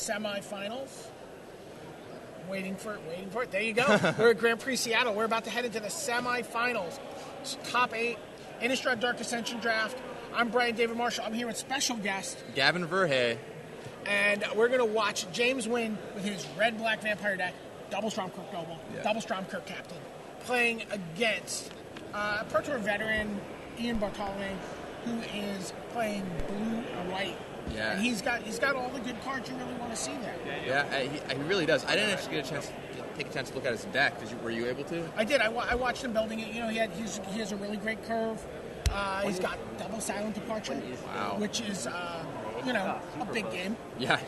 Semifinals. Waiting for it. There you go. We're at Grand Prix Seattle. We're about to head into the semifinals. Top 8, Innistrad Dark Ascension draft. I'm Brian David Marshall. I'm here with special guest Gavin Verhey. And we're going to watch James win with his red-black vampire deck, double Stormkirk Noble, double Stormkirk Captain, playing against Pro Tour veteran Ian Bartolomei, who is playing blue and white. Yeah. And he's got all the good cards you really want to see there. Yeah, he really does. I didn't actually get a chance to take a chance to look at his deck. Were you able to? I did. I watched him building it. You know, he has a really great curve. He's got double Silent Departure, which is a big game. Yeah,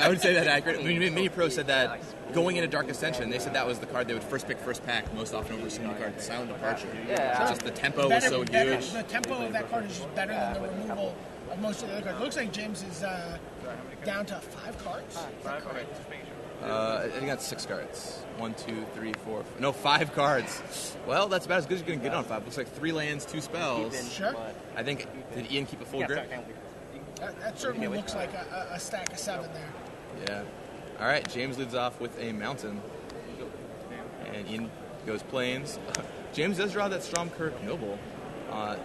I would say that accurate. Mini Pro said that going into Dark Ascension, they said that was the card they would first pick first pack most often over a single card, Silent Departure. Yeah. Just the tempo was so huge. The tempo of that card is just better than the removal of most of the other cards. It looks like James is down to 5 cards. Is that correct? I think that's 6 cards. 1, 2, 3, 4. No, 5 cards. Well, that's about as good as you're going to get on 5. Looks like 3 lands, 2 spells. Sure. I think, did Ian keep a full grip? That certainly looks like a stack of 7 there. Yeah. All right, James leads off with a mountain. And Ian goes plains. James does draw that Stormkirk Noble.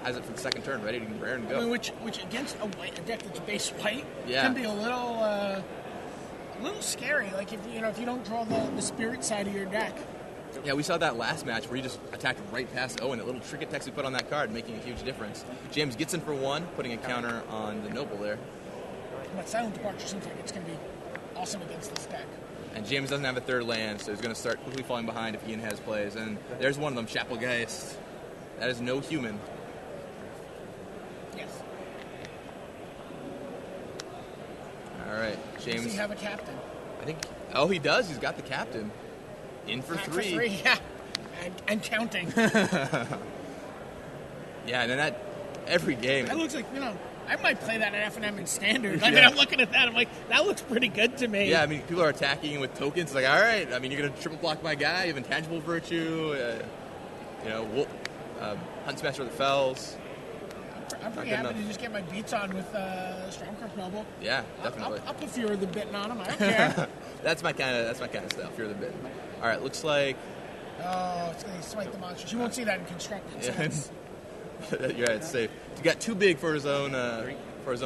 Has it for the second turn, ready to rare and go. I mean, which against a deck that's base white can be a little scary. Like if you don't draw the spirit side of your deck. Yeah, we saw that last match where he just attacked right past Owen. A little trinket text we put on that card, making a huge difference. James gets in for 1, putting a counter on the Noble there. But Silent Departure seems like it's going to be awesome against this deck. And James doesn't have a 3rd land, so he's going to start quickly falling behind if Ian has plays. And there's one of them, Chapelgeist. That is no human. Yes. All right, James. Does he have a captain? I think. Oh, he does. He's got the captain. In for 3. For 3, yeah. And counting. Yeah, and then that every game. That looks like, I might play that at F&M in Standard. I mean, I'm looking at that. I'm like, that looks pretty good to me. Yeah, I mean, people are attacking with tokens. It's like, all right, I mean, you're going to triple block my guy. You have Intangible Virtue. Huntsmaster of the Fells. I'm pretty happy to just get my beats on with Stormkirk Noble. Yeah, definitely. I'll put Fear of the Bitten on him. I don't care. That's my kind of style. Fear of the Bitten. All right, looks like. Oh, it's going to smite the monsters. You won't see that in Constructed. So you're right. It's safe. He got too big for his own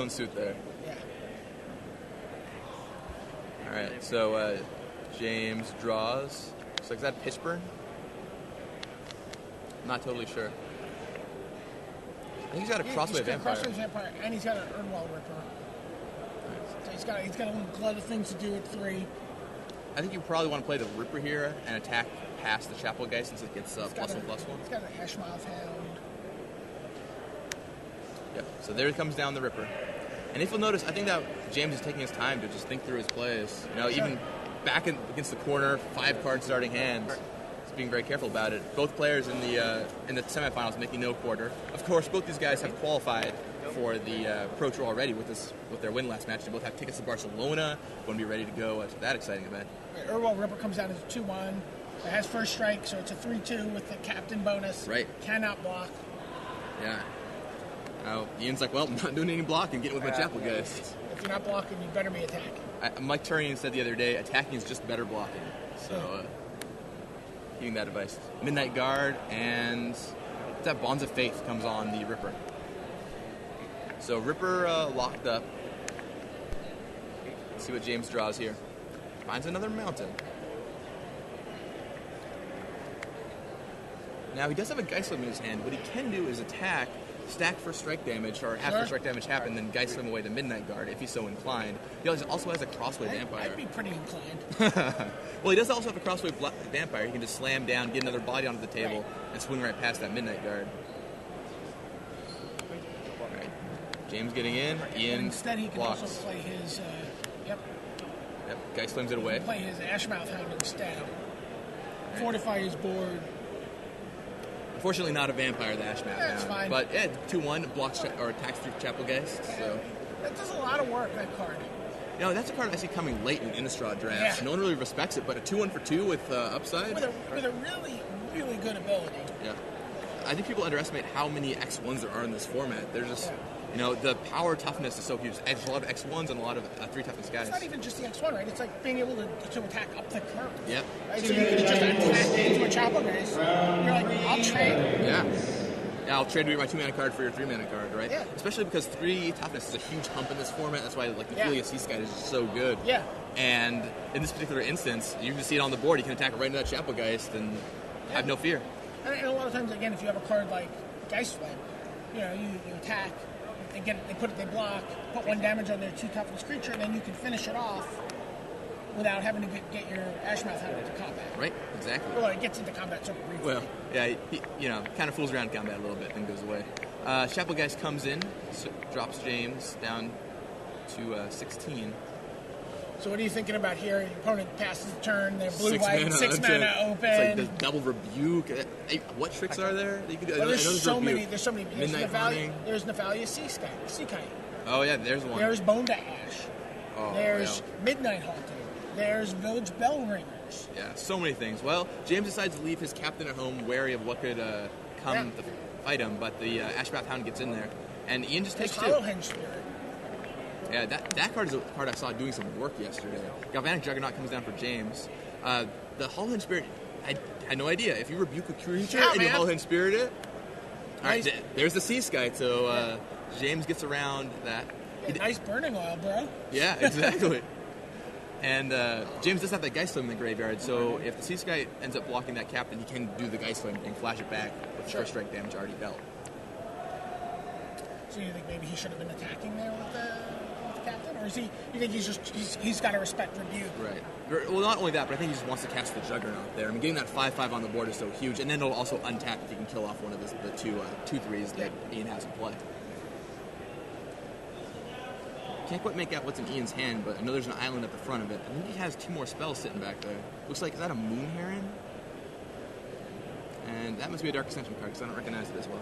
suit there. Yeah. All right, so James draws. Looks like, is that Pitchburn? Not totally sure. I think he's got a Crossway Vampire. Crossway Vampire, and he's got an Urnwell Ripper. Right. So he's got a little glut of things to do at 3. I think you probably want to play the Ripper here and attack past the Chapelgeist since it gets +1/+1. He's got an Ashmouth Hound. Yep. So there comes down the Ripper. And if you'll notice, I think that James is taking his time to just think through his plays. Even back against the corner, 5 card starting hands. Being very careful about it. Both players in the semifinals making no quarter. Of course, both these guys have qualified for the Pro Tour already with their win last match. They both have tickets to Barcelona. Want to be ready to go to that exciting event. Urnwell Ripper comes out as a 2/1. It has first strike, so it's a 3/2 with the captain bonus. Right. Cannot block. Yeah. Ian's like, well, I'm not doing any blocking, getting with my Chapelgeist. If you're not blocking, you better be attacking. Mike Turian said the other day, attacking is just better blocking. So. Giving that advice. Midnight Guard and that Bonds of Faith comes on the Ripper. So Ripper locked up. Let's see what James draws here. Finds another mountain. Now he does have a Geistlim in his hand. What he can do is attack, stack for strike damage, or have first strike damage happen, then Geistlim away the Midnight Guard if he's so inclined. He also has a Crossway Vampire. I'd be pretty inclined. Well, he does also have a Crossway Vampire. He can just slam down, get another body onto the table, and swing right past that Midnight Guard. All right. James getting in. Ian instead, he can blocks. also play his. Yep. Guy slams it away. Play his Ashmouth Hound instead. Fortify his board. Unfortunately, not a vampire, the Ashmouth Hound. That's fine. But 2/1 blocks or attacks through Chapelgeist. So that does a lot of work. That card. That's a card I see coming late in Innistrad drafts. Yeah. No one really respects it, but a 2/1 for 2 with upside. With a really, really good ability. Yeah. I think people underestimate how many X1s there are in this format. They're just, You know, the power toughness is so huge. There's a lot of X1s and a lot of 3 toughness guys. It's not even just the X1, right? It's like being able to attack up the curve. Yep. Right? So you can just attack into a chopper race. You're like, I'll trade. Yeah. Yeah, I'll trade my 2-mana card for your 3-mana card, right? Yeah. Especially because 3 toughness is a huge hump in this format. That's why like the Fulia Sea Sky is just so good. Yeah. And in this particular instance, you can see it on the board. You can attack it right into that Chapelgeist and have no fear. And a lot of times, again, if you have a card like Geist Flame, you know, you attack, they block, put 1 damage on their 2 toughness creature, and then you can finish it off without having to get your Ashmouth Hound into combat. Right, exactly. Well, it gets into combat so briefly. Well, yeah, he kind of fools around in combat a little bit, then goes away. Chapelgeist comes in, drops James down to 16. So what are you thinking about here? Your opponent passes the turn, they're blue-white, 6 mana mana open. It's like the double rebuke. What tricks are there? That you can do? Well, there's so many. There's so many. Midnight Haunting. There's Nephalia Sea Kite. Oh yeah, there's one. There's Bone to Ash. Oh, there's Midnight Haunting. There's Village Bell Ringers. Yeah, so many things. Well, James decides to leave his captain at home, wary of what could come to fight him, but the Ashmouth Hound gets in there, and Ian just takes 2. Hollowhenge Spirit. Yeah, that card is a card I saw doing some work yesterday. Galvanic Juggernaut comes down for James. The Hollowhenge Spirit, I had no idea. If you rebuke a creature and you Hollowhenge Spirit it, Nice. all right, there's the Sea Sky, so James gets around that. Yeah, nice burning oil, bro. Yeah, exactly. And James does have that Geist Flame in the graveyard, so if the Sea Sky ends up blocking that captain, he can do the Geist Flame and flash it back with first strike damage already dealt. So you think maybe he should have been attacking there with the captain, or is he? You think he's got to respect rebuke? Right. Well, not only that, but I think he just wants to cast the Juggernaut there. I mean, getting that 5/5 on the board is so huge, and then it'll also untap if you can kill off one of the 2/3s that Ian has in play. Can't quite make out what's in Ian's hand, but I know there's an island at the front of it. I think he has 2 more spells sitting back there. Looks like, is that a Moon Heron? And that must be a Dark Ascension card, because I don't recognize it as well.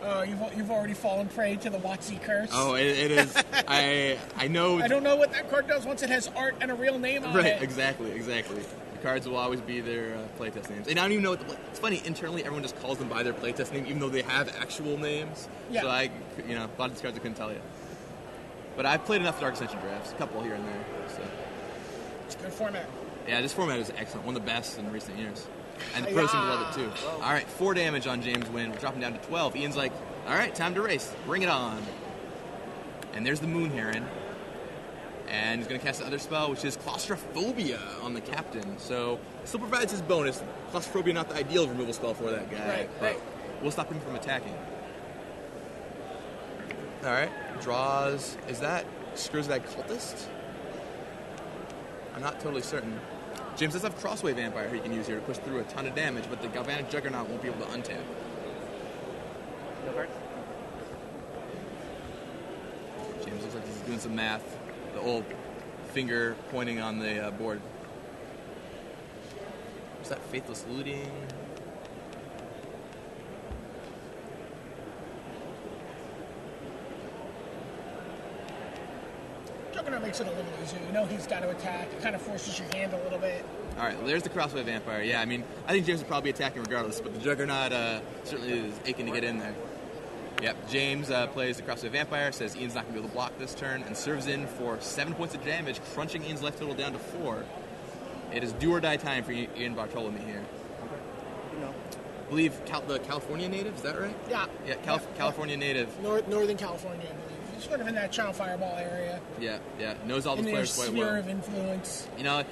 Oh, you've already fallen prey to the WotC curse. Oh, it is. I know. I don't know what that card does once it has art and a real name on it. Right, exactly. The cards will always be their playtest names. And I don't even know it's funny, internally everyone just calls them by their playtest name, even though they have actual names. Yeah. So a lot of these cards I couldn't tell you. But I've played enough Dark Ascension drafts, a couple here and there. So. It's a good format. Yeah, this format is excellent. One of the best in recent years. And the pros seem to love it too. Whoa. All right, 4 damage on James Wynn. We're dropping down to 12. Ian's like, all right, time to race. Bring it on. And there's the Moon Heron. And he's going to cast the other spell, which is Claustrophobia on the captain. So, still provides his bonus. Claustrophobia not the ideal removal spell for that guy. Right. We'll stop him from attacking. All right, draws. Is that Skurzag Cultist? I'm not totally certain. James does have Crossway Vampire he can use here to push through a ton of damage, but the Galvanic Juggernaut won't be able to untap. James looks like he's doing some math. The old finger pointing on the board. Is that Faithless Looting? Juggernaut makes it a little easier. You know he's got to attack. It kind of forces your hand a little bit. All right, well, there's the Crossway Vampire. Yeah, I mean, I think James would probably be attacking regardless, but the Juggernaut certainly is aching to get in there. Yep, James plays the Crossway Vampire, says Ian's not going to be able to block this turn, and serves in for 7 points of damage, crunching Ian's life total down to 4. It is do or die time for Ian Bartolomei here. I believe the California native, is that right? Yeah. Yeah, California native. Northern California, I believe. He's sort of in that Channel Fireball area. Yeah. Knows all the players quite well. Sphere of influence. You know,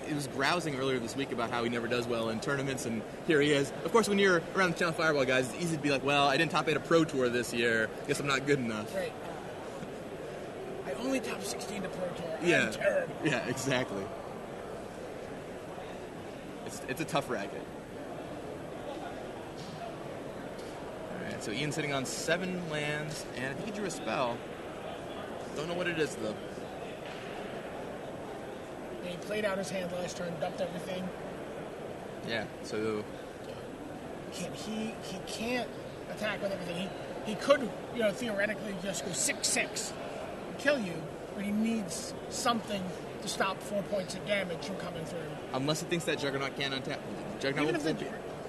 he was grousing earlier this week about how he never does well in tournaments, and here he is. Of course, when you're around the Channel Fireball guys, it's easy to be like, well, I didn't top 8 a Pro Tour this year. Guess I'm not good enough. Right. I only top 16 to Pro Tour. Yeah. I'm terrible. Yeah, exactly. It's a tough racket. Alright, so Ian's sitting on 7 lands, and I think he drew a spell. Don't know what it is, though. And he played out his hand last turn, dumped everything. Yeah, so... He can't attack with everything. He could, theoretically just go 6/6 and kill you, but he needs something to stop 4 points of damage from coming through. Unless he thinks that Juggernaut can't untap.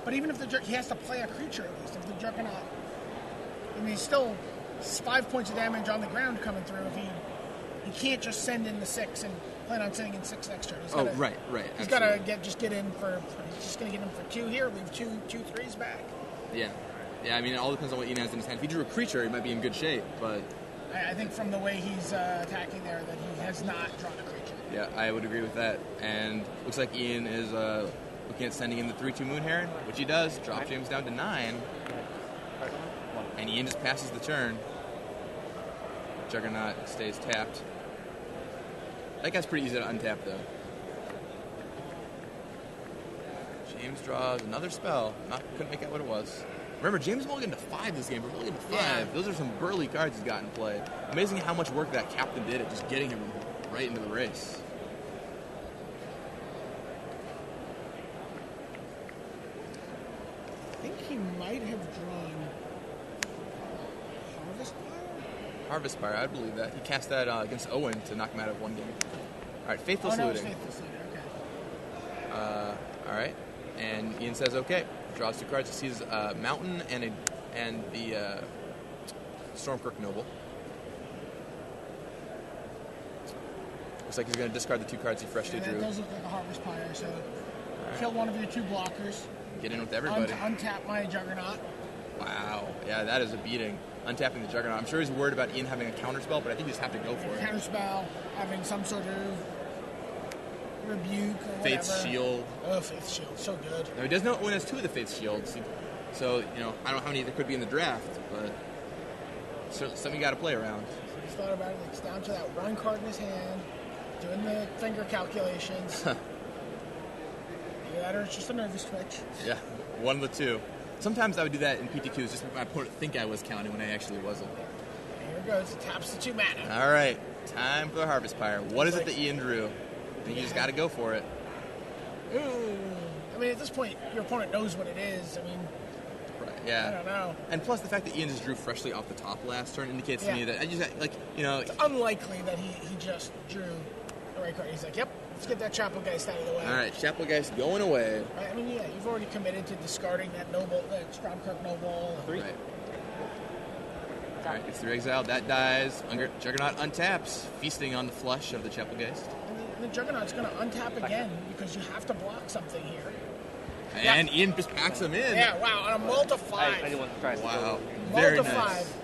But even if he has to play a creature at least. If the Juggernaut, I mean, he's still 5 points of damage on the ground coming through. If he can't just send in the 6 and plan on sending in 6 next turn. He's gotta, right. He's got to get in for. He's just going to get in for 2 here. Leave two 3s back. Yeah. I mean, it all depends on what Ian has in his hand. If he drew a creature, he might be in good shape, but I think from the way he's attacking there, that he has not drawn a creature. Yeah, I would agree with that. And looks like Ian is looking at sending in the 3/2 Moon Heron, which he does. Drop James down to 9. And Ian just passes the turn. Juggernaut stays tapped. That guy's pretty easy to untap, though. James draws another spell. Couldn't make out what it was. Remember, James is only getting to 5 this game. We're only getting to 5. Yeah. Those are some burly cards he's got in play. Amazing how much work that captain did at just getting him right into the race. I think he might have drawn Harvest Pyre? Harvest Pyre, I believe that. He cast that against Owen to knock him out of 1 game. All right, Faithless Looting. Faithless Looting, okay. All right, and Ian says okay. Draws 2 cards. He sees Mountain and the Stormkirk Noble. Looks like he's going to discard the 2 cards he freshly drew. That does look like a Harvest Pyre, so kill one of your 2 blockers. Get in with everybody. Untap my Juggernaut. Wow. Yeah, that is a beating. Untapping the Juggernaut. I'm sure he's worried about Ian having a counterspell, but I think you just have to go for it. Counterspell, having some sort of rebuke or whatever. Faith's Shield. Oh, Faith's Shield. So good. Now, he does know Owen has 2 of the Faith's Shields. So, I don't know how many there could be in the draft, but certainly something you got to play around. So he's thought about it. It's down to that 1 card in his hand, doing the finger calculations. Either that or it's just a nervous twitch. Yeah, 1 of the 2. Sometimes I would do that in PTQs just to make my opponent think I was counting when I actually wasn't. Here it goes. It taps the 2 mana. All right. Time for the Harvest Pyre. What is it that Ian drew? I think you just got to go for it. I mean, at this point, your opponent knows what it is. I mean, right, yeah. I don't know. And plus, the fact that Ian just drew freshly off the top last turn indicates to me that it's unlikely that he just drew the right card. He's like, yep, let's get that Chapelgeist out of the way. All right, Chapelgeist going away. Right, I mean, yeah, you've already committed to discarding that Noble, that Stormkirk Noble. 3. Right. All right, it's 3 exile. That dies. Juggernaut untaps, feasting on the flush of the Chapelgeist. And the Juggernaut's going to untap again because you have to block something here. And Ian just packs him in. Yeah, wow, on a multi 5. I didn't want to try. Wow, very nice. 5.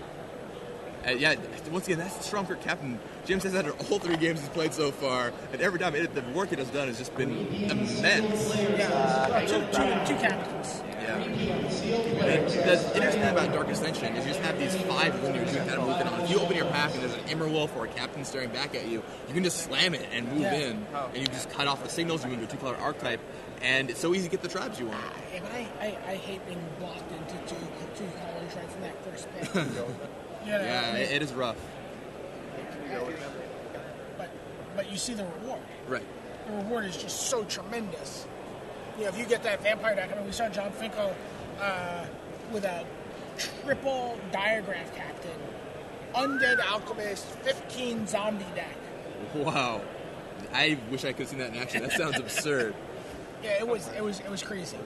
Yeah, once again, that's the Stormkirk captain. James says that in all 3 games he's played so far, and every time the work it has done has just been immense. Yeah, two captains. Yeah. And the interesting thing about Dark Ascension is you just have these 5 linears you can kind of move it on. If you open your pack and there's an Immerwolf or a captain staring back at you, you can just slam it and move in, and you just cut off the signals, you move into a 2-color archetype, and it's so easy to get the tribes you want. Yeah, but I hate being blocked into two colors right from that first pick. Yeah, it is rough. But you see the reward. Right. The reward is just so tremendous. If you get that vampire deck, I mean, we saw John Finkel with a triple Diagraph Captain, Undead Alchemist, 15 zombie deck. Wow. I wish I could have seen that in action. That sounds absurd. Yeah, it was crazy.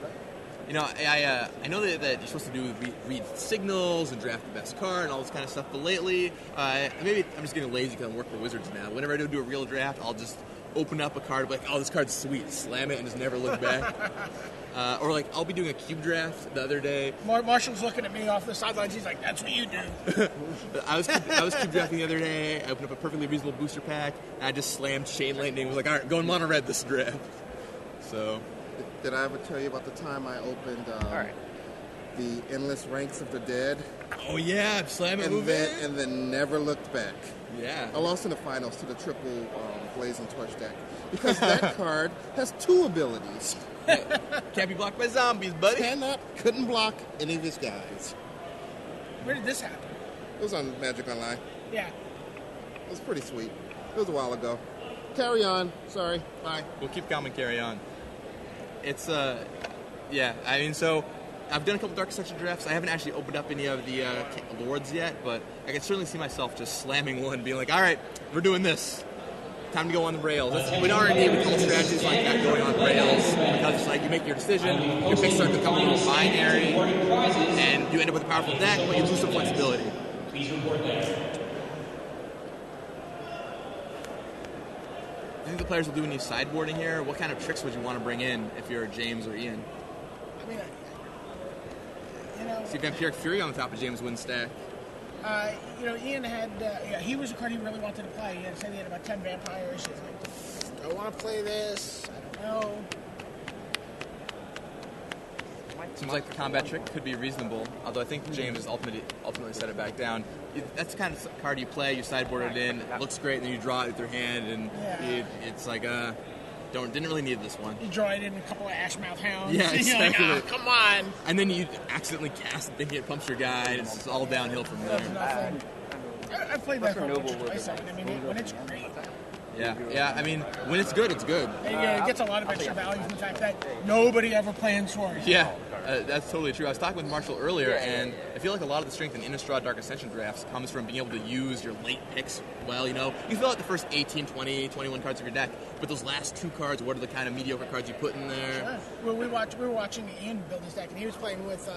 I know that you're supposed to read signals and draft the best card and all this kind of stuff, but lately, maybe I'm just getting lazy because I'm working for Wizards now. Whenever I do a real draft, I'll just open up a card, like, oh, this card's sweet, slam it, and just never look back. Or, like, I'll be doing a cube draft the other day. Marshall's looking at me off the sidelines. He's like, that's what you do. I was cube drafting the other day. I opened up a perfectly reasonable booster pack, and I just slammed Chain Lightning. I was like, all right, going mono red this draft. So... Did I ever tell you about the time I opened the Endless Ranks of the Dead? Oh, yeah, slam it, move it. And then never looked back. Yeah. I lost in the finals to the triple Blazing Torch deck. Because that card has 2 abilities. Can't be blocked by zombies, buddy. Couldn't block any of his guys. Where did this happen? It was on Magic Online. Yeah. It was pretty sweet. It was a while ago. Carry on. Sorry. Bye. We'll keep calm and carry on. It's, yeah, I mean, so I've done a couple Dark Ascension drafts. I haven't actually opened up any of the Lords yet, but I can certainly see myself just slamming one, being like, all right, we're doing this. Time to go on the rails. With R&D, we call strategies like that going on rails, because it's like you make your decision, your picks start to become a little binary, and you end up with a powerful deck, but you lose some flexibility. Please report that. I think the players will do any sideboarding here. What kind of tricks would you want to bring in if you're James or Ian? I mean, you know. See Vampiric Fury on the top of James' win stack. You know, Ian had, he was a card he really wanted to play. He said he had about 10 vampires. He's like, do I want to play this? I don't know. Seems like the combat trick could be reasonable, although I think James has ultimately set it back down. That's the kind of card you play, you sideboard it in, it looks great, and then you draw it with your hand, and it's like, didn't really need this one. You draw it in a couple of Ashmouth Hounds. Yeah, exactly. You're like, come on. And then you accidentally cast it, thinking it pumps your guy, and it's all downhill from there. I've played that card twice. I mean, when it's great. Yeah. I mean, when it's good, it's good. And, it gets a lot of extra value from the fact that nobody ever plans for it. Yeah, that's totally true. I was talking with Marshall earlier, and I feel like a lot of the strength in Innistrad Dark Ascension drafts comes from being able to use your late picks well. You know, you fill out the first 18, 20, 21 cards of your deck, but those last 2 cards, what are the kind of mediocre cards you put in there? Sure. Well, we were watching Ian build his deck, and he was playing with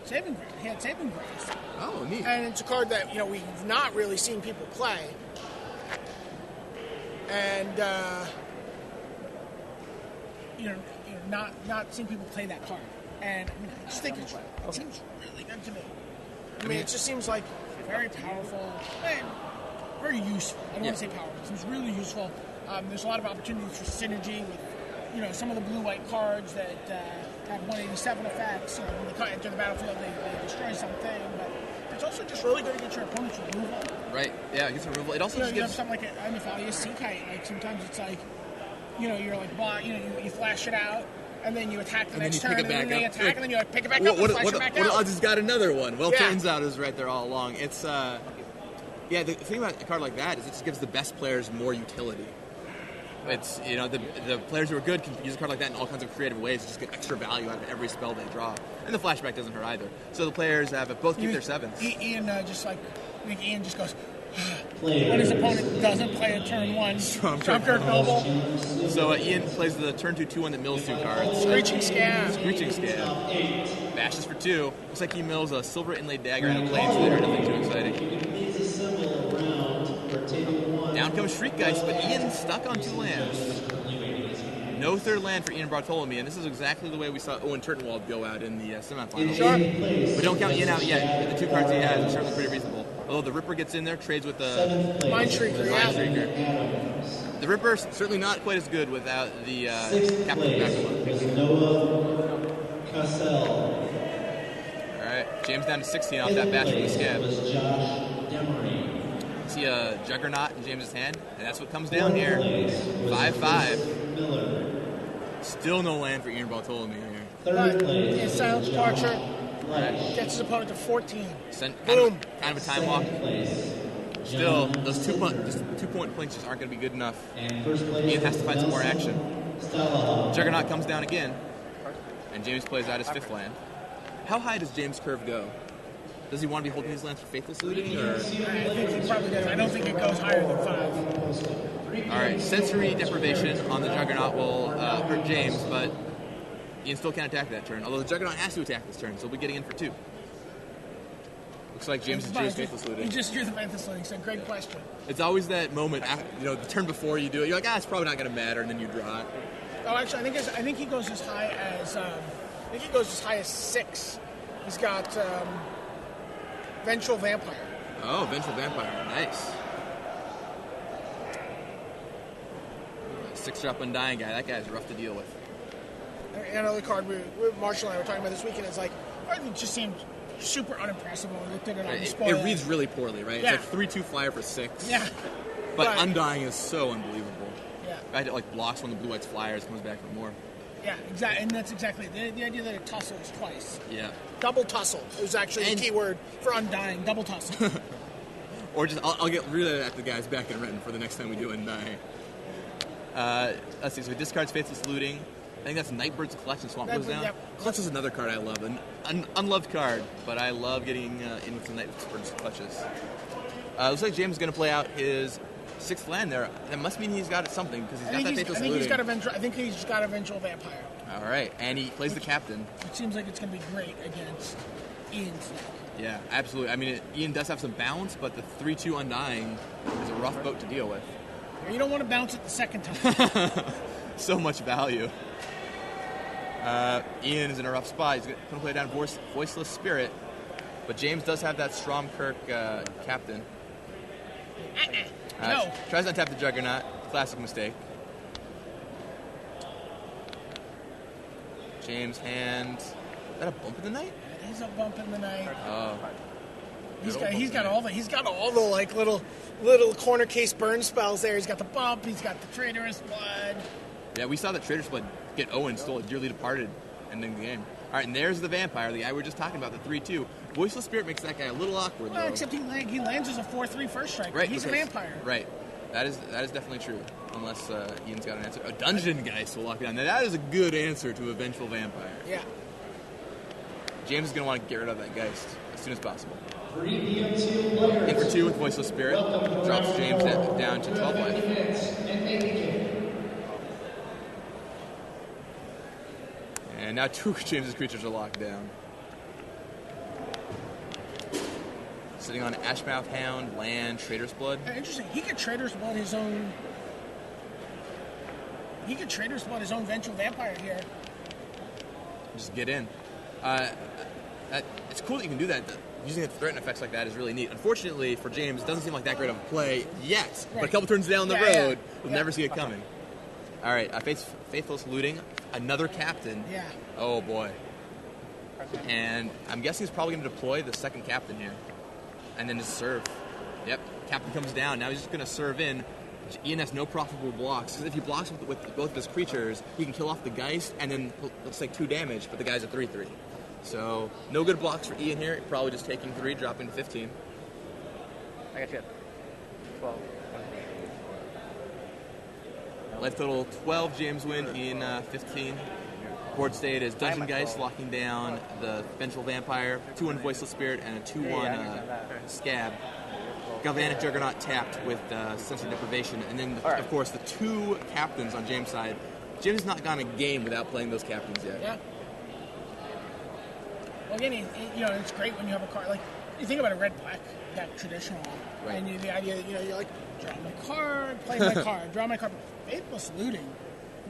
Saving Grace. He had Saving Grace. Oh, neat. And it's a card that, we've not really seen people play. And, not seeing people play that card. And, I just think it seems really good to me. I mean, it just seems like very powerful and very useful. I don't want to say powerful. It seems really useful. There's a lot of opportunities for synergy with, some of the blue-white cards that have 187 effects. When they enter the battlefield, they destroy something. But it's also just really good against your opponent's removal. Right, yeah, against removal. It also just you gives... have something like a SeaTac. Like, sometimes it's like, you're like, you flash it out, and then you attack the next turn, and then they attack, and then you pick it back up and flash it back out. What odds has got another one? Well, turns out it was right there all along. It's, the thing about a card like that is it just gives the best players more utility. It's, the players who are good can use a card like that in all kinds of creative ways to just get extra value out of every spell they draw. And the flashback doesn't hurt either. So the players both keep their 7s. Ian Ian just goes, when his opponent doesn't play a turn 1, Stormkirk Noble. So Ian plays the turn 2 2-1 that mills 2 cards. Screeching Scab. Bashes for 2. Looks like he mills a Silver Inlaid Dagger and a Planeswalker. Nothing too exciting. Down comes Shriekgeist, but Ian's stuck on 2 lands. No third land for Ian Bartolomei, and this is exactly the way we saw Owen Turtenwald go out in the semifinals. Sure. We don't count Ian out yet. The 2 cards he has are certainly pretty reasonable. Although the Ripper gets in there, trades with the Mindshrieker. The Ripper's certainly not quite as good without the Captain Backlund. Alright, James down to 16 off that bash from the Scab. See a Juggernaut in James's hand, and that's what comes down here. 5-5. Still no land for Ian Bartolomei here. But his Silence Departure gets his opponent to 14. Boom! Kind of a time walk. Still, those 2-point points just aren't going to be good enough. Ian has to find some more action. Juggernaut comes down again, and James plays out his 5th land. How high does James' curve go? Does he want to be holding his lands for Faithless Looting? Or? I think he probably does. I don't think it goes higher than 5. All right, Sensory Deprivation on the Juggernaut will hurt James, but Ian still can't attack that turn. Although the Juggernaut has to attack this turn, so he'll be getting in for 2. Looks like James is James Faithless Looting. You just drew the Faithless Looting, so great question. It's always that moment, after, the turn before you do it, you're like, it's probably not going to matter, and then you draw it. Oh, actually, I think he goes as high as 6. He's got Vengeful Vampire. Oh, Vengeful Vampire. Nice. 6-drop Undying guy. That guy's rough to deal with. Another card Marshall and I were talking about this weekend is like, it just seemed super unimpressive when we looked at it on display. It reads really poorly, right? Yeah. It's like 3/2 flyer for 6. Yeah. But Undying is so unbelievable. Yeah. Right? It like blocks one of the blue white's flyers, comes back for more. Yeah, exactly, and that's exactly the idea that it tussles twice. Yeah. Double tussle is actually the key word for Undying. Double tussle. Or just I'll get really at the guys back in Renton for the next time we do Undying. Let's see. So he discards Faithless Looting. I think that's Nightbird's Collection Swamp goes down. Yep. Clutch is another card I love, an unloved card, but I love getting in with the Nightbird's Clutches. Looks like James is going to play out his 6th land there. That must mean he's got something because he's got that Faithless Looting. I think he's got a Vengeful Vampire. All right, and he plays the Captain. It seems like it's going to be great against Ian's deck. Yeah, absolutely. I mean, Ian does have some balance, but the 3-2 Undying is a rough boat to deal with. You don't want to bounce it the second time. So much value. Ian is in a rough spot. He's going to play down Voiceless Spirit, but James does have that Stromkirk captain. No. Tries to untap the Juggernaut. Classic mistake. James' hand. Is that a bump in the night? It is a bump in the night. Oh. He's got all the like little corner case burn spells there. He's got the bump. He's got the Traitorous Blood. Yeah, we saw that Traitorous Blood get Owen stole a dearly departed, ending the game. All right, and there's the vampire, the guy we were just talking about, the 3-2. Voiceless Spirit makes that guy a little awkward, Well, though. except he lands as a 4-3 first strike. Right, He's a vampire. Right. That is definitely true, unless Ian's got an answer. A Dungeon Geist will lock it down. Now, that is a good answer to a Vengeful Vampire. Yeah. James is going to want to get rid of that Geist as soon as possible. In for 2 with Voiceless Spirit. Drops James down to 12 life. And now 2 of James's creatures are locked down. Sitting on Ashmouth Hound, Land, Traitor's Blood. Interesting. He could Traitor's Blood his own. He could Traitor's Blood his own Vengeful Vampire here. Just get in. It's cool that you can do that. Using it to threaten effects like that is really neat. Unfortunately for James, it doesn't seem like that great of a play yet. But a couple turns down the road, we'll never see it coming. All right, Faithless Looting, another captain. Yeah. Oh boy. And I'm guessing he's probably going to deploy the second captain here, and then just serve. Yep, captain comes down. Now he's just going to serve in. Ian has no profitable blocks. If he blocks with both of his creatures, he can kill off the Geist, and then let's take 2 damage, but the guy's a 3-3. So, no good blocks for Ian here. Probably just taking 3, dropping to 15. I got you at 12. Life total 12, James win in 15. Board state is Dungeon Geist locking down the Vengeful Vampire, 2-1 Voiceless Spirit, and a 2-1 Scab. Galvanic Juggernaut tapped with Sensory Deprivation, and then, of course, the 2 captains on James' side. James has not gone a game without playing those captains yet. Yeah. Well, again, it's great when you have a card like you think about a red-black deck traditional, right. And the idea that you're like draw my card, play my card, draw my card. Faithless Looting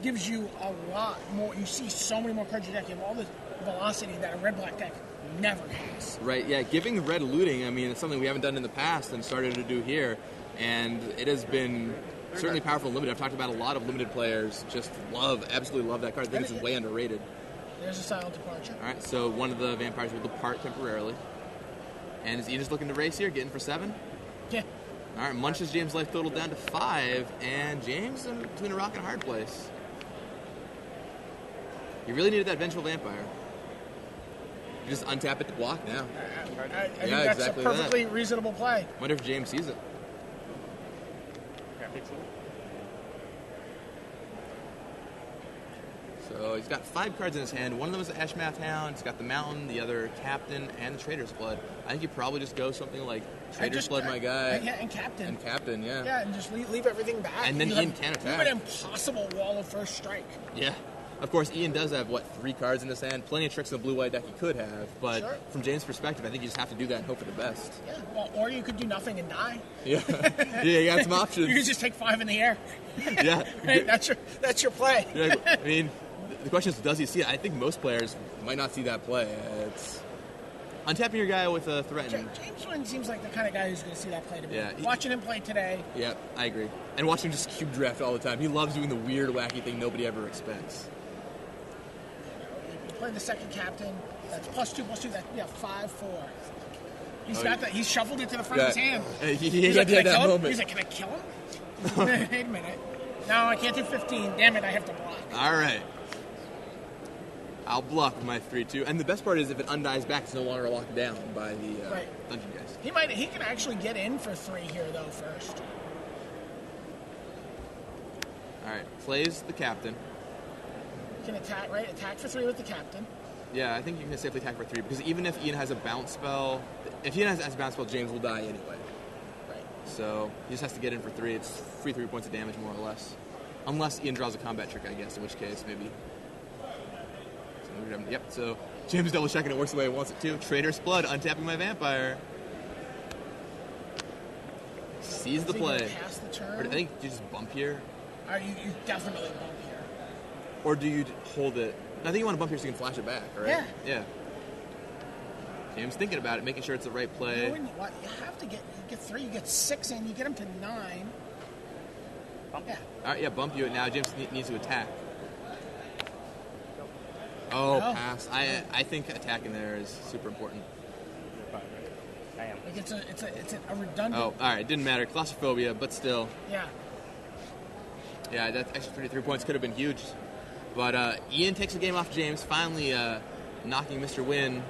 gives you a lot more. You see so many more cards in your deck. You have all the velocity that a red-black deck never has. Right. Yeah. Giving red looting. I mean, it's something we haven't done in the past and started to do here, and it has been certainly powerful and limited. I've talked about a lot of limited players just absolutely love that card. I think it's way underrated. There's a silent departure. All right, so one of the vampires will depart temporarily. And is Ian just looking to race here, getting for 7? Yeah. All right, munches James' life total down to 5, and James is between a rock and a hard place. You really needed that Vengeful Vampire. You just untap it to block now. I think that's exactly a perfectly reasonable play. Wonder if James sees it. So he's got 5 cards in his hand. One of them is the Ashmouth Hound. He's got the Mountain, the other Captain, and the Traitor's Blood. I think you probably just go something like Traitor's Blood, my guy. And Captain. And Captain, yeah. Yeah, and just leave everything back. And then Ian can attack. You have an impossible wall of first strike. Yeah. Of course, Ian does have, 3 cards in his hand? Plenty of tricks in the blue-white deck he could have. But from James' perspective, I think you just have to do that and hope for the best. Yeah, well, or you could do nothing and die. Yeah. Yeah, you got some options. You could just take 5 in the air. Yeah. Right? That's your play. Yeah, I mean, the question is, does he see it? I think most players might not see that play. It's untapping your guy with a threaten. James Wynn seems like the kind of guy who's going to see that play to me. Yeah, watching him play today. Yeah, I agree. And watching him just cube draft all the time. He loves doing the weird, wacky thing nobody ever expects. You play the second captain. That's +2/+2. That's 5/4. He's got that. He's shuffled it to the front of his hand. He had that moment. He's like, can I kill him? Wait a minute. No, I can't do 15. Damn it, I have to block. All right. I'll block with my 3-2. And the best part is if it undies back, it's no longer locked down by the Dungeon Geist. He can actually get in for 3 here, though, first. All right. Plays the Captain. Can attack, right? Attack for 3 with the Captain. Yeah, I think you can safely attack for 3, because even if Ian has a bounce spell, James will die anyway. Right. So he just has to get in for 3. It's free 3 points of damage, more or less. Unless Ian draws a combat trick, I guess, in which case maybe. Yep, so James double checking it works the way it wants it to. Trader's Blood, untapping my vampire. Sees the play. Pass the turn? Or I think you just bump here. You definitely bump here. Or do you hold it? I think you want to bump here so you can flash it back, right? Yeah. James thinking about it, making sure it's the right play. You have to get 3, you get 6 in, you get him to 9. Bump. Yeah. All right, Bump you. Now James needs to attack. Oh, No. pass. I think attacking there is super important. I am. Like it's a redundant. Oh, all right. Didn't matter. Claustrophobia, but still. Yeah. Yeah, that extra 33 points could have been huge. But Ian takes a game off James, finally knocking Mr. Wynn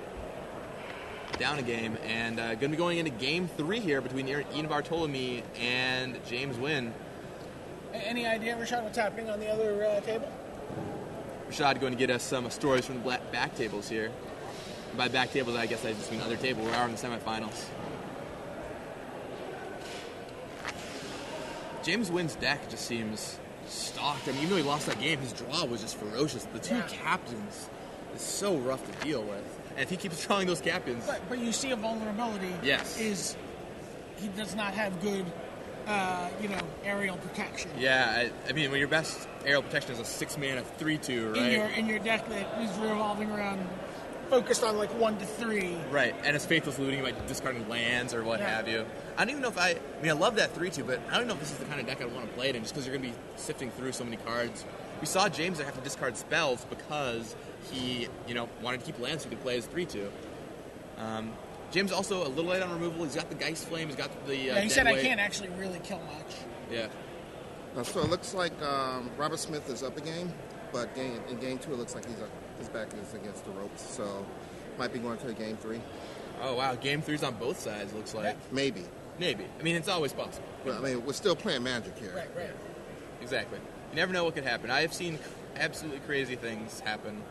down a game. And going to be going into game 3 here between Ian Bartolomei and James Wynn. Any idea, Rashad, what's happening on the other table? Rashad going to get us some stories from the back tables here. And by back tables, I guess I just mean other table. We are in the semifinals. James Wynn's deck just seems stocked. I mean, even though he lost that game, his draw was just ferocious. The two captains is so rough to deal with. And if he keeps drawing those captains... But you see a vulnerability. Yes. Is he does not have good, aerial protection. Yeah, I mean, when your best aerial protection is a 6-mana 3/2, right? In your deck that is revolving around, focused on like 1 to 3. Right, and it's Faithless Looting, like discarding lands or what have you. I don't even know if I love that 3/2, but I don't know if this is the kind of deck I want to play it in, just because you're going to be sifting through so many cards. We saw James have to discard spells because he, wanted to keep lands so he could play his 3/2. James also a little light on removal. He's got the Geist Flame. He's got the. He said I can't actually really kill much. Yeah. So it looks like Robert Smith is up a game, but in game 2 it looks like his back is against the ropes. So might be going to a game 3. Oh wow, game 3's on both sides. Looks like Maybe. I mean, it's always possible. Well, I mean, we're still playing Magic here. Right. Exactly. You never know what could happen. I have seen absolutely crazy things happen.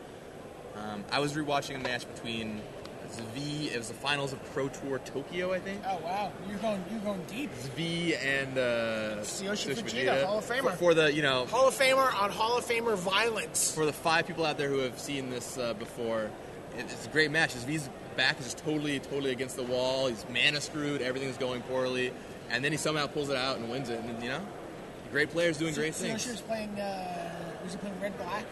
I was rewatching a match between it was the finals of Pro Tour Tokyo, I think. Oh wow, you're going deep. V and Yoshi Fujita, Hall of Famer. For the Hall of Famer on Hall of Famer violence. For the 5 people out there who have seen this before, it's a great match. His V's back is just totally against the wall. He's mana screwed. Everything's going poorly, and then he somehow pulls it out and wins it. And great players doing great things. Yoshi was playing. Was he playing red black?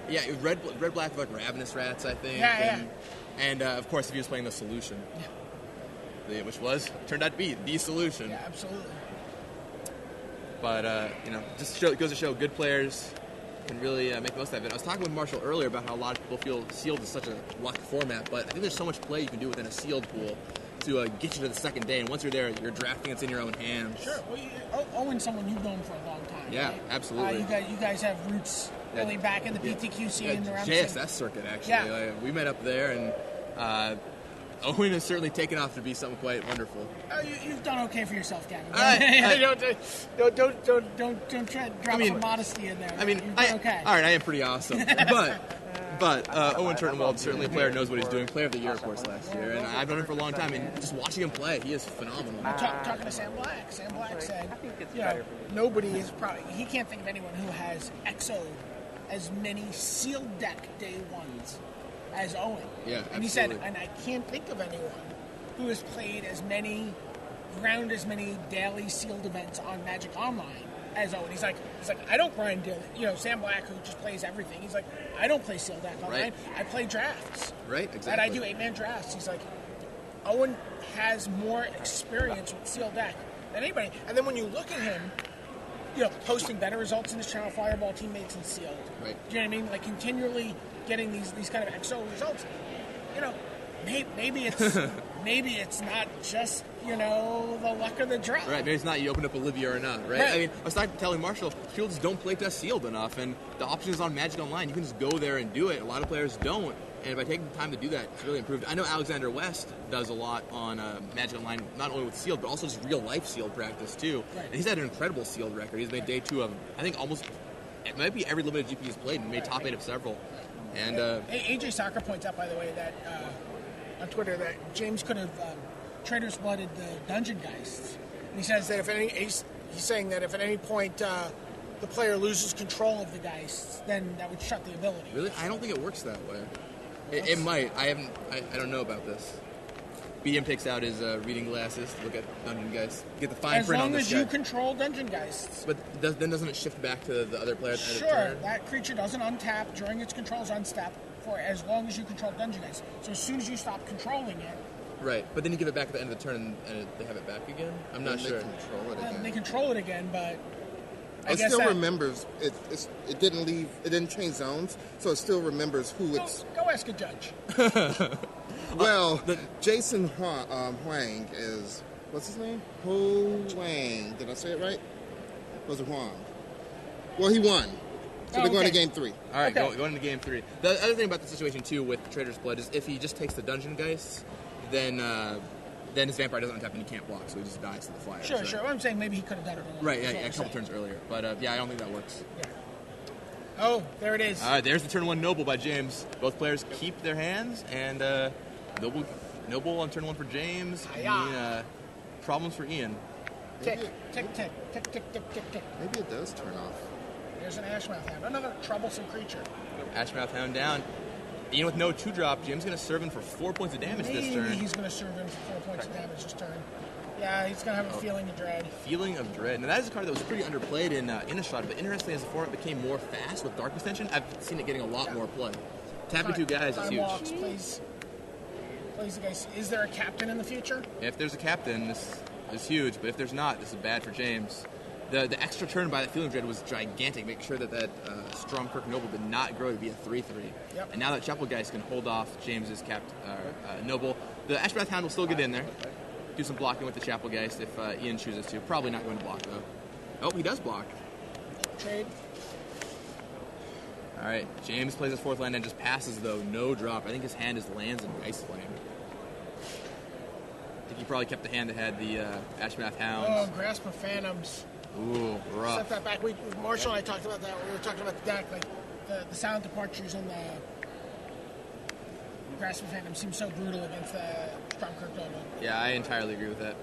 Yeah, it was red black with like Ravenous Rats, I think. Yeah. And of course, if he was playing the Solution, which turned out to be the Solution. Yeah, absolutely. But just goes to show good players can really make most of it. I was talking with Marshall earlier about how a lot of people feel sealed is such a luck format, but I think there's so much play you can do within a sealed pool to get you to the second day. And once you're there, you're drafting it's in your own hands. Sure. Well, Owen's someone you've known for a long time. Yeah, right? absolutely. You guys have roots really back in the PTQ scene around JSS circuit, actually. Yeah. We met up there, and Owen has certainly taken off to be something quite wonderful. You've done okay for yourself, Gavin. Don't try to drop some modesty in there. You've done okay. All right, I am pretty awesome, but Owen Turtenwald, certainly a player, knows what he's doing. Player of the year, of course, last year, and I've known him for a long time. And just watching him play, he is phenomenal. Talking to Sam Black. Sam Black said, nobody is probably he can't think of anyone who has XO'd as many sealed deck day ones as Owen. Yeah, and he said, and I can't think of anyone who has played as many daily sealed events on Magic Online as Owen. He's like, I don't grind daily. Sam Black, who just plays everything, he's like, I don't play sealed deck online. Right. I play drafts. Right, exactly. And I do 8-man drafts. He's like, Owen has more experience with sealed deck than anybody. And then when you look at him, posting better results in his channel Fireball teammates and sealed. Right. Do you know what I mean? Like continually getting these kind of XO results. Maybe it's not just the luck of the draw. Right. Maybe it's not you opened up Olivia or not. Right. I mean, I was telling Marshall, fields don't play test sealed enough, and the options on Magic Online, you can just go there and do it. A lot of players don't, and by taking the time to do that, it's really improved. I know Alexander West does a lot on Magic Online, not only with sealed, but also just real life sealed practice too. Right. And he's had an incredible sealed record. He's made day 2 of, I think, it might be every limited GP he's played, and made top 8 of several. And AJ Soccer points out, by the way, that on Twitter that James could have Trader's Blooded the Dungeon Geists. And he says that he's saying that if at any point the player loses control of the Geists, then that would shut the ability. Really? I don't think it works that way. It might. I don't know about this. BM takes out his reading glasses to look at Dungeon Geist. Get the fine print on this guy. As long as you control Dungeon Geists. But then doesn't it shift back to the other player at the end of the Sure, turn? that creature doesn't untap during its control's unstep for as long as you control Dungeon Geist. So as soon as you stop controlling it... Right, but then you give it back at the end of the turn and they have it back again? I'm not sure. They control it again. They control it again, but... It still remembers. It didn't leave. It didn't change zones, so it still remembers who it's. Go ask a judge. Well, Jason Huang is what's his name? Ho Wang. Did I say it right? Was it Huang? Well, he won, so they're going to game 3. All right, going into game 3. The other thing about the situation too with Trader's Blood is if he just takes the Dungeon Geist, then his Vampire doesn't untap and he can't block, so he just dies to the Flyer. Sure. I'm saying maybe he could have done it earlier. Right, yeah, a couple turns earlier. But I don't think that works. Yeah. Oh, there it is. All right, there's the turn 1 Noble by James. Both players keep their hands, and Noble on turn 1 for James. Problems for Ian. Tick, tick, tick, tick, tick, tick, tick, tick. Maybe it does turn off. There's an Ashmouth Hound, another troublesome creature. Ashmouth Hound down. Ian with no 2-drop. James going to serve him for 4 points of damage this turn. Maybe he's going to serve him for 4 points of damage this turn. Yeah, he's going to have a feeling of dread. Feeling of Dread. Now, that is a card that was pretty underplayed in Innistrad, but interestingly, as the format became more fast with Dark Extension, I've seen it getting a lot more play. Tapping 2 guys is huge. Walks, plays the guys. Is there a captain in the future? If there's a captain, this is huge, but if there's not, this is bad for James. The extra turn by that Feeling of Dread was gigantic. Make sure that Stormkirk Noble did not grow to be a 3/3. Yep. And now that Chapel Geist can hold off James's Noble, the Ashmouth Hound will still get in there. Do some blocking with the Chapel Geist if Ian chooses to. Probably not going to block, though. Oh, he does block. Trade. All right, James plays his 4th land and just passes, though. No drop. I think his hand is lands and Geist Flame. I think he probably kept the hand that had the Ashmouth Hound. Oh, Grasp of Phantoms. Ooh, rough. Set that back. Marshall and I talked about that. We were talking about the deck, like the silent departures and the Grasp of Phantoms seem so brutal against the Stormkirk Noble. Yeah, I entirely agree with that.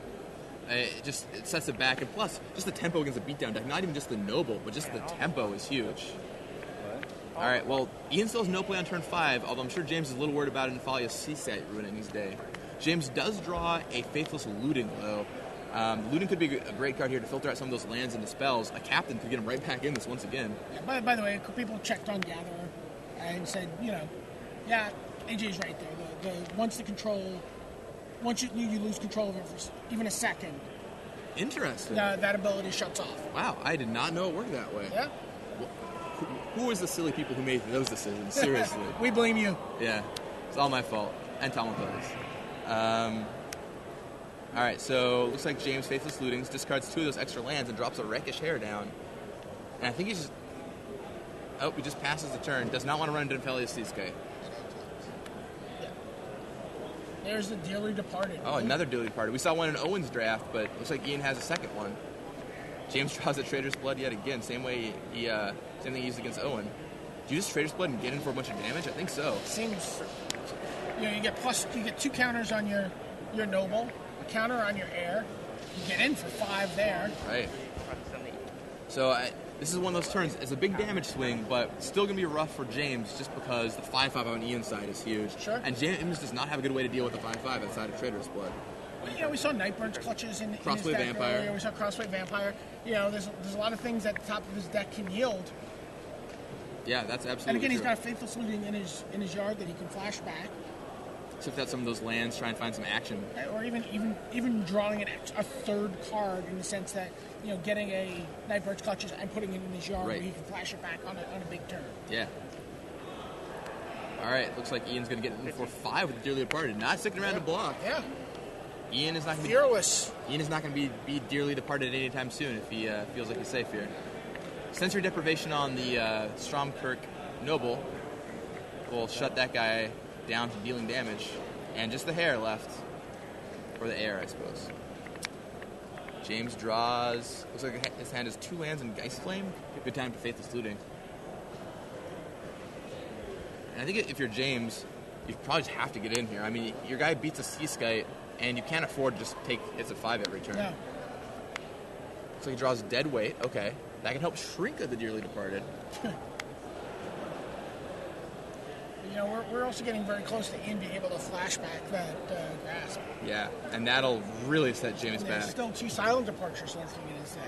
It sets it back, and plus, just the tempo against the beatdown deck. Not even just the Noble, but just the tempo is huge. All right, well, Ian still has no play on turn 5, although I'm sure James is a little worried about Nefalia's C-Site ruining his day. James does draw a Faithless Looting, though. Looting could be a great card here to filter out some of those lands into spells. A captain could get him right back in this once again. Yeah, by the way, people checked on Gatherer and said, yeah, AJ's right there. Once you lose control of it for even a second. Interesting. That ability shuts off. Wow, I did not know it worked that way. Yeah. Who is the silly people who made those decisions? Seriously. We blame you. Yeah, it's all my fault. And Tom Plays. All right, so looks like James Faithless Lootings discards 2 of those extra lands and drops a Rakish Hair down. And I think he's just... Oh, he just passes the turn. Does not want to run into Nefalia's Seascape. Yeah. There's the Dearly Departed. Oh, another Dearly Departed. We saw one in Owen's draft, but looks like Ian has a second one. James draws a Trader's Blood yet again. Same thing he used against Owen. Do you just Trader's Blood and get in for a bunch of damage? I think so. Seems... you get 2 counters on your Noble, a counter on your Heir. You get in for 5 there. Right. So this is one of those turns. It's a big damage swing, but still going to be rough for James just because the 5/5 on Ian's side is huge. Sure. And James does not have a good way to deal with the 5/5 outside of Trader's Blood. We saw Nightbird's clutches in his Crossway deck Vampire. earlier. We saw Crossway Vampire. There's a lot of things at the top of his deck can yield. Yeah, that's absolutely And again, true. he's got a Faithless Looting in his yard that he can flash back. Shift out some of those lands, try and find some action. Or even drawing a 3rd card in the sense that, getting a Nightbird's clutches and putting it in his yard Right. where he can flash it back on a big turn. Yeah. All right, looks like Ian's going to get in for 5 with the Dearly Departed. Not sticking around to block. Yeah. Ian is not going to Fearless. Ian is not going to be dearly departed anytime soon if he feels like he's safe here. Sensory Deprivation on the Stormkirk Noble will shut that guy down from dealing damage. And just the hair left. Or the air, I suppose. James draws... Looks like his hand has 2 lands and Geist Flame. Good time for Faithless Looting. And I think if you're James, you probably just have to get in here. I mean, your guy beats a Seascape, and you can't afford to just take hits of 5 every turn. Yeah. So he draws Dead Weight. Okay. That can help shrink the Dearly Departed. we're also getting very close to Ian being able to flashback that grasp. Yeah, and that'll really set James There's back. still 2 silent departures lurking in his deck.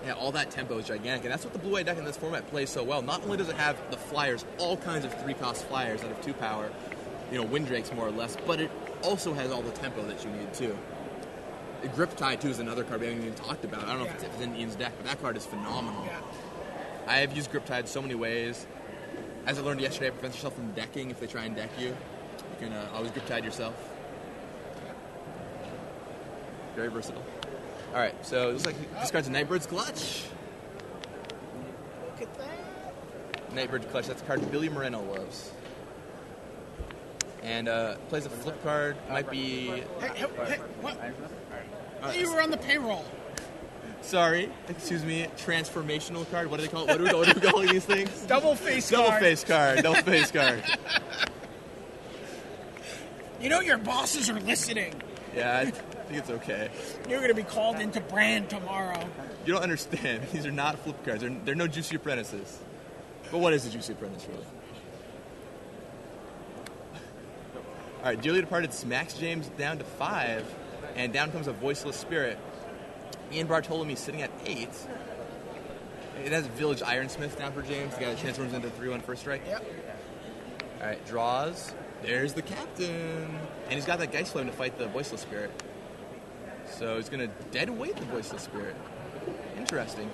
Yeah, all that tempo is gigantic, and that's what the blue-white deck in this format plays so well. Not only does it have the flyers, all kinds of 3-cost flyers that have 2 power, Windrakes more or less, but it also has all the tempo that you need too. Griptide too is another card we haven't even talked about. I don't know if it's in Ian's deck, but that card is phenomenal. Yeah. I have used Griptide so many ways. As I learned yesterday, it prevents yourself from decking if they try and deck you. You can always Griptide yourself. Very versatile. All right, so it looks like this card's a Nightbird's Clutch. Look at that. Nightbird's Clutch, that's a card Billy Moreno loves. And plays a flip card, might be... Hey, what? You were on the payroll. Sorry, excuse me, transformational card. What do they call it? What are we calling these things? Double face card. Double face card. Double face card. Your bosses are listening. Yeah, I think it's okay. You're going to be called into brand tomorrow. You don't understand. These are not flip cards. They're no Juicy Apprentices. But what is a Juicy Apprentice, really? All right, Dearly Departed smacks James down to 5, and down comes a Voiceless Spirit. Ian Bartolomei sitting at 8. It has Village Ironsmith down for James. The guy that transforms into 3/1 first strike. Yep. All right, draws. There's the captain. And he's got that Geist Flame to fight the Voiceless Spirit. So he's going to dead weight the Voiceless Spirit. Interesting.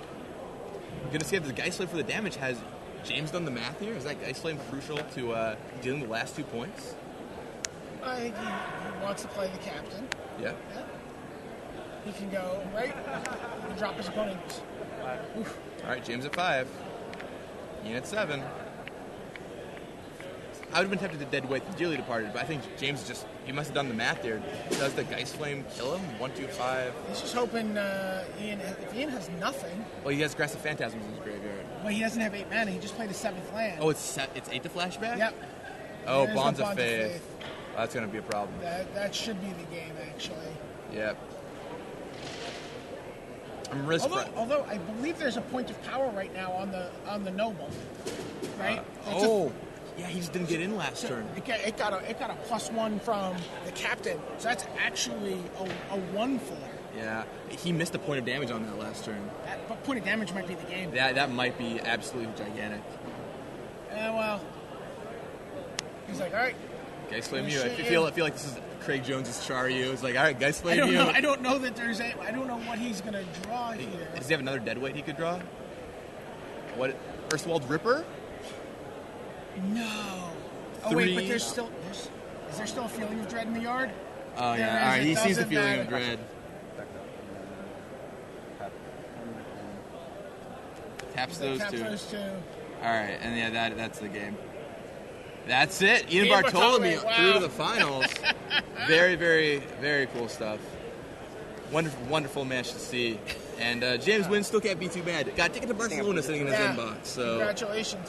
I'm going to see if the Geist Flame for the damage. Has James done the math here? Is that Geist Flame crucial to dealing the last 2 points? I think he wants to play the captain. Yeah. He can go right. He can drop his opponent. Oof. All right, James at 5. Ian at 7. I would have been tempted to dead weight the Dearly Departed, but I think James he must have done the math there. Does the Geist Flame kill him? 1, 2, 5. He's just hoping if Ian has nothing. Well, he has Grasp of Phantasms in his graveyard. Well, he doesn't have 8 mana. He just played a 7th land. Oh, it's 8 to flashback? Yep. Oh, There's Bonds no of Faith. Oh, that's going to be a problem. That should be the game, actually. Yep. I'm really surprised. Although I believe there's a point of power right now on the Noble, right? Yeah, he just didn't get in last turn. It got a +1 from the captain, so that's actually a 1/4. Yeah, he missed a point of damage on that last turn. But point of damage might be the game. That might be absolutely gigantic. Well, he's like, all right. Geist Flame you. I feel like this is Craig Jones's Char you. It's like, all right, Geist Flame you. I don't know that I don't know what he's gonna draw here. Does he have another deadweight he could draw? What? Erstwald Ripper? No. Oh wait, but is there still a Feeling of Dread in the yard? Oh yeah. All right, he sees the Feeling of Dread. Taps those two. All right, and yeah, that's the game. That's it. Ian Bartolomei through to the finals. Very, very, very cool stuff. Wonderful, wonderful match to see. And James Wynn still can't be too bad. Got a ticket to Barcelona sitting in his inbox. So congratulations.